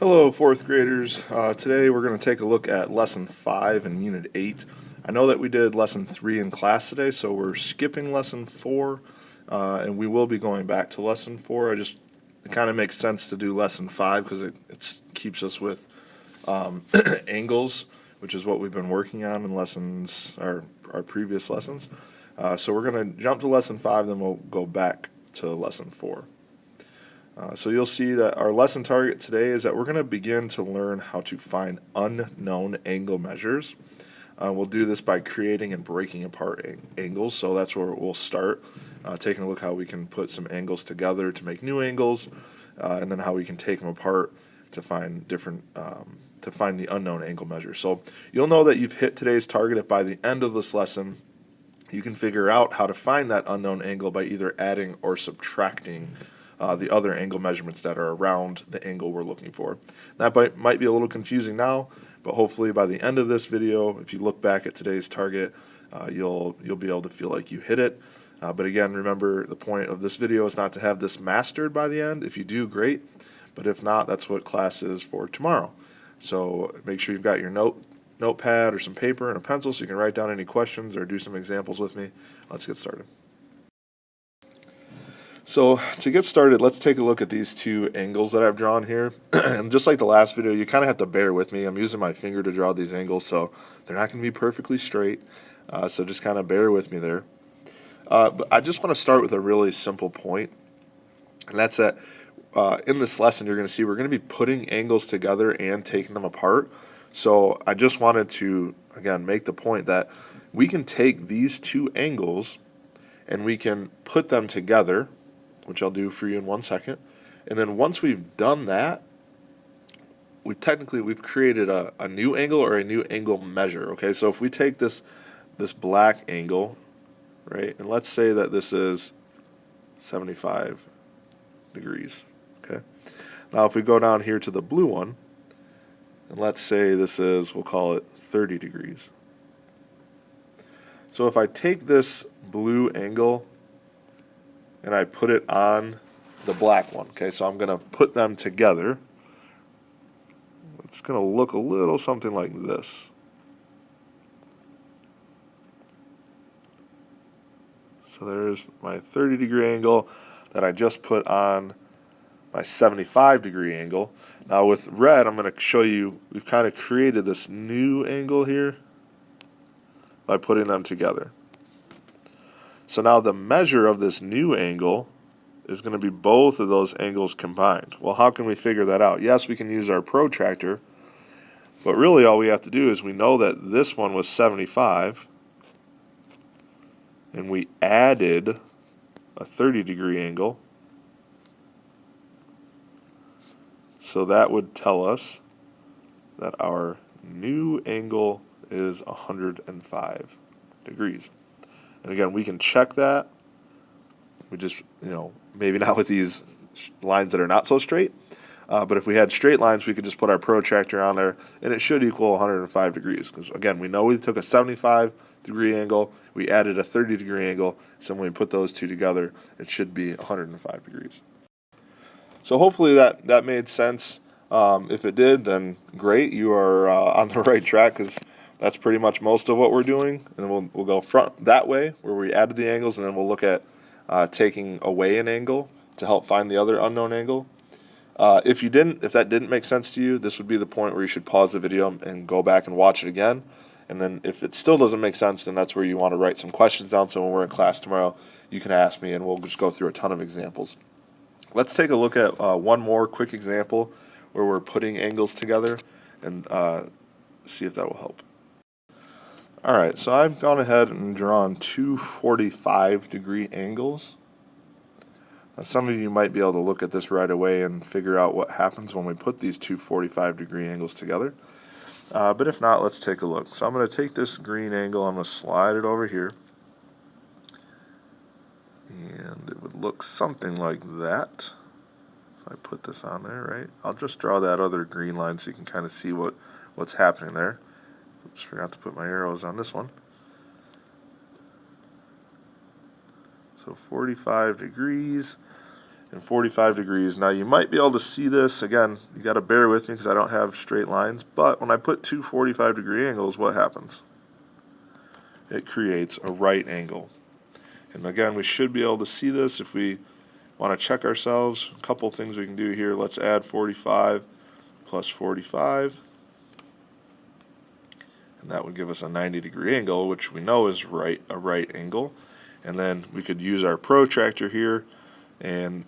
Hello, fourth graders. Today we're going to take a look at Lesson 5 in Unit 8. I know that we did Lesson 3 in class today, so we're skipping Lesson 4, and we will be going back to Lesson 4. It kind of makes sense to do Lesson 5 because it keeps us with angles, which is what we've been working on in our previous lessons. So we're going to jump to Lesson 5, then we'll go back to Lesson 4. So you'll see that our lesson target today is that we're going to begin to learn how to find unknown angle measures. We'll do this by creating and breaking apart angles, so that's where we'll start, taking a look how we can put some angles together to make new angles, and then how we can take them apart to find the unknown angle measure. So you'll know that you've hit today's target if by the end of this lesson you can figure out how to find that unknown angle by either adding or subtracting the other angle measurements that are around the angle we're looking for. That might be a little confusing now, but hopefully by the end of this video, if you look back at today's target, you'll be able to feel like you hit it. But again, remember, the point of this video is not to have this mastered by the end. If you do, great. But if not, that's what class is for tomorrow. So make sure you've got your notepad or some paper and a pencil so you can write down any questions or do some examples with me. Let's get started. So to get started, let's take a look at these two angles that I've drawn here. And just like the last video, you kind of have to bear with me. I'm using my finger to draw these angles, so they're not going to be perfectly straight. So just kind of bear with me there. But I just want to start with a really simple point, and that's that in this lesson you're going to see we're going to be putting angles together and taking them apart. So I just wanted to, again, make the point that we can take these two angles and we can put them together, which I'll do for you in 1 second. And then once we've done that, we've created a new angle or a new angle measure. Okay, so if we take this black angle, right, and let's say that this is 75 degrees. Okay, now if we go down here to the blue one, and let's say this is, we'll call it 30 degrees. So if I take this blue angle and I put it on the black one, okay, so I'm going to put them together. It's going to look a little something like this. So there's my 30-degree angle that I just put on my 75-degree angle. Now with red, I'm going to show you we've kind of created this new angle here by putting them together. So now the measure of this new angle is going to be both of those angles combined. Well, how can we figure that out? Yes, we can use our protractor, but really all we have to do is we know that this one was 75, and we added a 30-degree angle. So that would tell us that our new angle is 105 degrees. And again, we can check that. We just, maybe not with these lines that are not so straight. But if we had straight lines, we could just put our protractor on there, and it should equal 105 degrees. Because, again, we know we took a 75-degree angle, we added a 30-degree angle, so when we put those two together, it should be 105 degrees. So hopefully that made sense. If it did, then great. You are on the right track, because that's pretty much most of what we're doing. And we'll go front that way, where we added the angles, and then we'll look at taking away an angle to help find the other unknown angle. If that didn't make sense to you, this would be the point where you should pause the video and go back and watch it again. And then if it still doesn't make sense, then that's where you want to write some questions down, so when we're in class tomorrow, you can ask me and we'll just go through a ton of examples. Let's take a look at one more quick example where we're putting angles together and see if that will help. Alright, so I've gone ahead and drawn two 45-degree angles. Now, some of you might be able to look at this right away and figure out what happens when we put these two 45-degree angles together. But if not, let's take a look. So I'm going to take this green angle, I'm going to slide it over here. And it would look something like that. If I put this on there, right? I'll just draw that other green line so you can kind of see what's happening there. Oops, forgot to put my arrows on this one. So 45 degrees. and 45 degrees. Now you might be able to see this. Again, you got to bear with me because I don't have straight lines. But when I put two 45-degree angles, what happens? It creates a right angle. And again, we should be able to see this if we want to check ourselves. A couple things we can do here. Let's add 45 plus 45. And that would give us a 90-degree angle, which we know is a right angle. And then we could use our protractor here and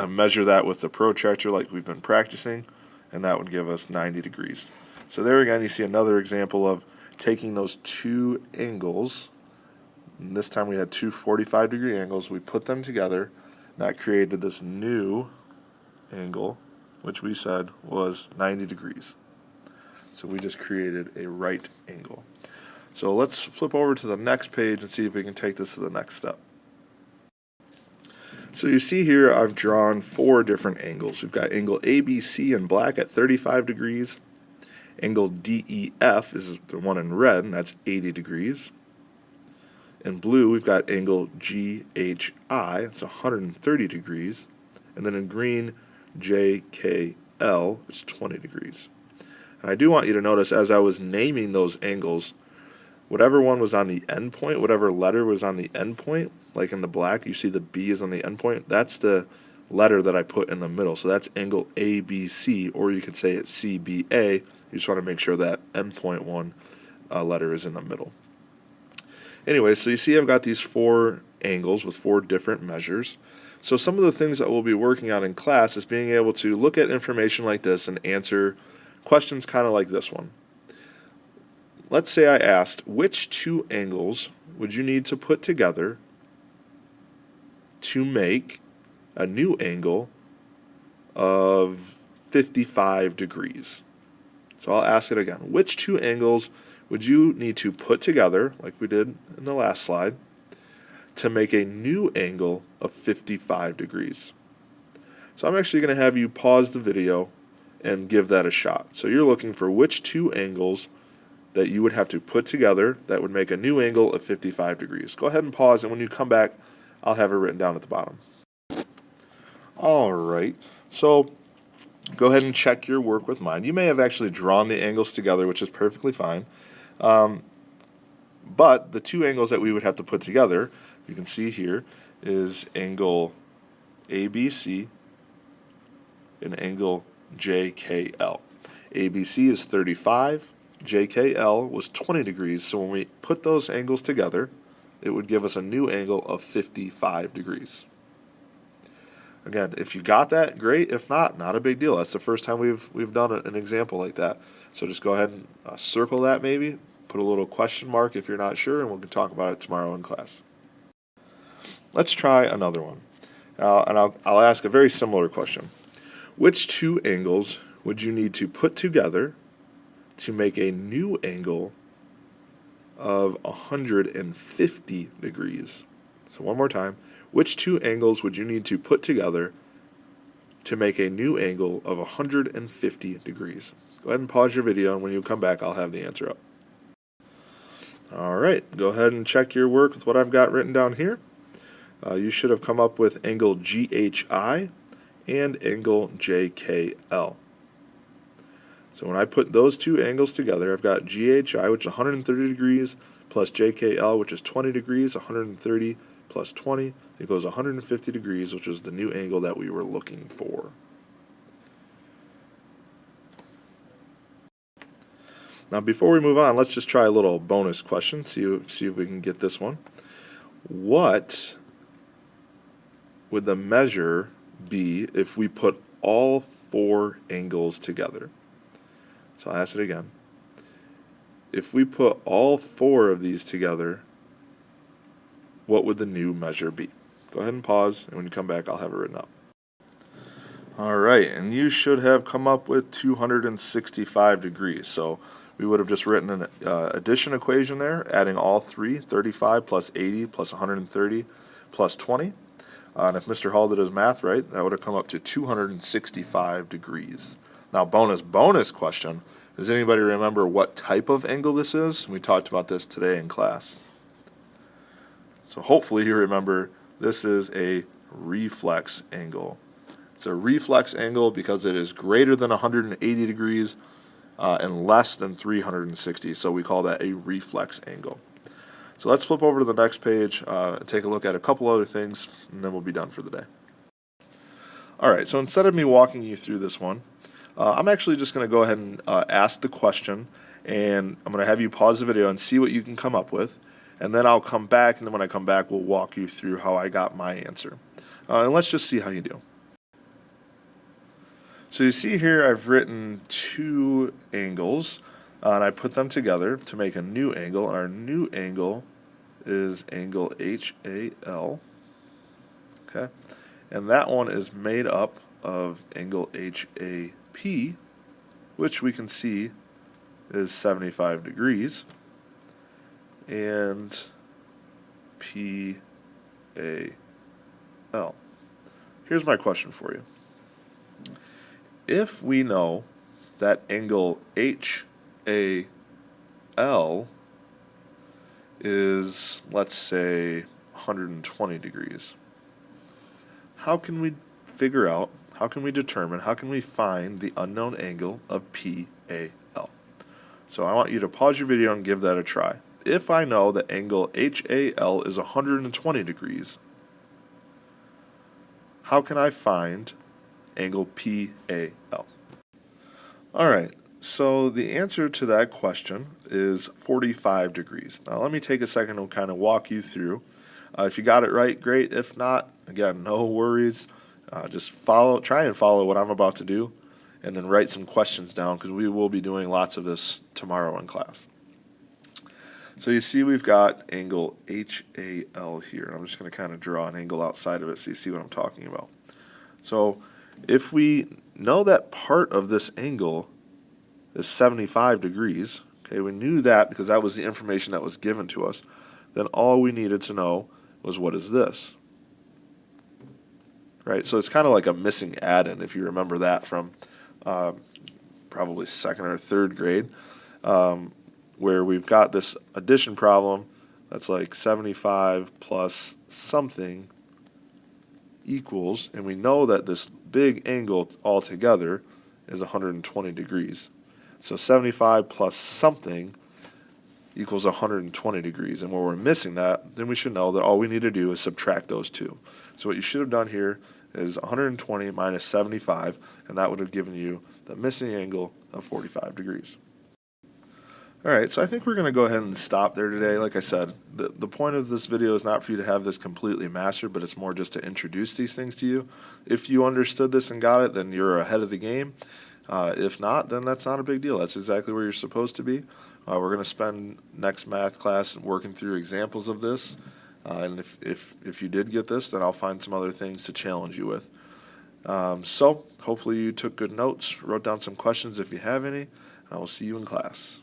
measure that with the protractor like we've been practicing, and that would give us 90 degrees. So there again, you see another example of taking those two angles, and this time we had two 45-degree angles, we put them together, and that created this new angle, which we said was 90 degrees. So we just created a right angle. So let's flip over to the next page and see if we can take this to the next step. So you see here I've drawn four different angles. We've got angle ABC in black at 35 degrees. Angle DEF is the one in red, and that's 80 degrees. In blue, we've got angle GHI, it's 130 degrees. And then in green, JKL is 20 degrees. And I do want you to notice as I was naming those angles, whatever one was on the end point, whatever letter was on the end point, like in the black, you see the B is on the end point, that's the letter that I put in the middle. So that's angle ABC, or you could say it's CBA. You just want to make sure that end point one letter is in the middle. Anyway, so you see I've got these four angles with four different measures. So some of the things that we'll be working on in class is being able to look at information like this and answer questions kind of like this one. Let's say I asked, which two angles would you need to put together to make a new angle of 55 degrees? So I'll ask it again. Which two angles would you need to put together, like we did in the last slide, to make a new angle of 55 degrees? So I'm actually going to have you pause the video and give that a shot. So you're looking for which two angles that you would have to put together that would make a new angle of 55 degrees. Go ahead and pause, and when you come back, I'll have it written down at the bottom. All right, so go ahead and check your work with mine. You may have actually drawn the angles together, which is perfectly fine. But the two angles that we would have to put together, you can see here, is angle ABC and angle JKL. ABC is 35, JKL was 20 degrees, so when we put those angles together, it would give us a new angle of 55 degrees. Again, if you got that, great. If not, not a big deal. That's the first time we've done an example like that. So just go ahead and circle that maybe, put a little question mark if you're not sure, and we can talk about it tomorrow in class. Let's try another one. And I'll ask a very similar question. Which two angles would you need to put together to make a new angle of 150 degrees? So one more time. Which two angles would you need to put together to make a new angle of 150 degrees? Go ahead and pause your video, and when you come back, I'll have the answer up. All right, go ahead and check your work with what I've got written down here. You should have come up with angle GHI and angle JKL. So when I put those two angles together, I've got GHI, which is 130 degrees, plus JKL, which is 20 degrees, 130 plus 20, it goes 150 degrees, which is the new angle that we were looking for. Now before we move on, let's just try a little bonus question, see if we can get this one. What would the measure be if we put all four angles together? So I'll ask it again. If we put all four of these together, what would the new measure be? Go ahead and pause, and when you come back, I'll have it written up. All right, and you should have come up with 265 degrees. So we would have just written an addition equation there, adding all three, 35 plus 80 plus 130 plus 20. And if Mr. Hall did his math right, that would have come up to 265 degrees. Now, bonus question. Does anybody remember what type of angle this is? We talked about this today in class. So hopefully you remember this is a reflex angle. It's a reflex angle because it is greater than 180 degrees and less than 360. So we call that a reflex angle. So let's flip over to the next page and take a look at a couple other things, and then we'll be done for the day. All right, so instead of me walking you through this one, I'm actually just going to go ahead and ask the question, and I'm going to have you pause the video and see what you can come up with, and then I'll come back, and then when I come back, we'll walk you through how I got my answer. And let's just see how you do. So you see here I've written two angles, and I put them together to make a new angle, and our new angle is angle HAL, okay? And that one is made up of angle HAP, which we can see is 75 degrees, and PAL. Here's my question for you. If we know that angle HAL is, let's say, 120 degrees, how can we figure out, how can we determine, how can we find the unknown angle of PAL? So I want you to pause your video and give that a try. If I know that angle HAL is 120 degrees, how can I find angle PAL? All right, so the answer to that question is 45 degrees. Now let me take a second to kind of walk you through. If you got it right, great. If not, again, no worries. Just try and follow what I'm about to do, and then write some questions down because we will be doing lots of this tomorrow in class. So you see we've got angle HAL here. I'm just going to kind of draw an angle outside of it so you see what I'm talking about. So if we know that part of this angle is 75 degrees, okay, we knew that because that was the information that was given to us, then all we needed to know was what is this, right? So it's kind of like a missing add-in, if you remember that from probably second or third grade, where we've got this addition problem that's like 75 plus something equals, and we know that this big angle altogether is 120 degrees. So 75 plus something equals 120 degrees. And when we're missing that, then we should know that all we need to do is subtract those two. So what you should have done here is 120 minus 75, and that would have given you the missing angle of 45 degrees. All right, so I think we're going to go ahead and stop there today. Like I said, the point of this video is not for you to have this completely mastered, but it's more just to introduce these things to you. If you understood this and got it, then you're ahead of the game. If not, then that's not a big deal. That's exactly where you're supposed to be. We're going to spend next math class working through examples of this. And if you did get this, then I'll find some other things to challenge you with. So hopefully you took good notes, wrote down some questions if you have any, and I will see you in class.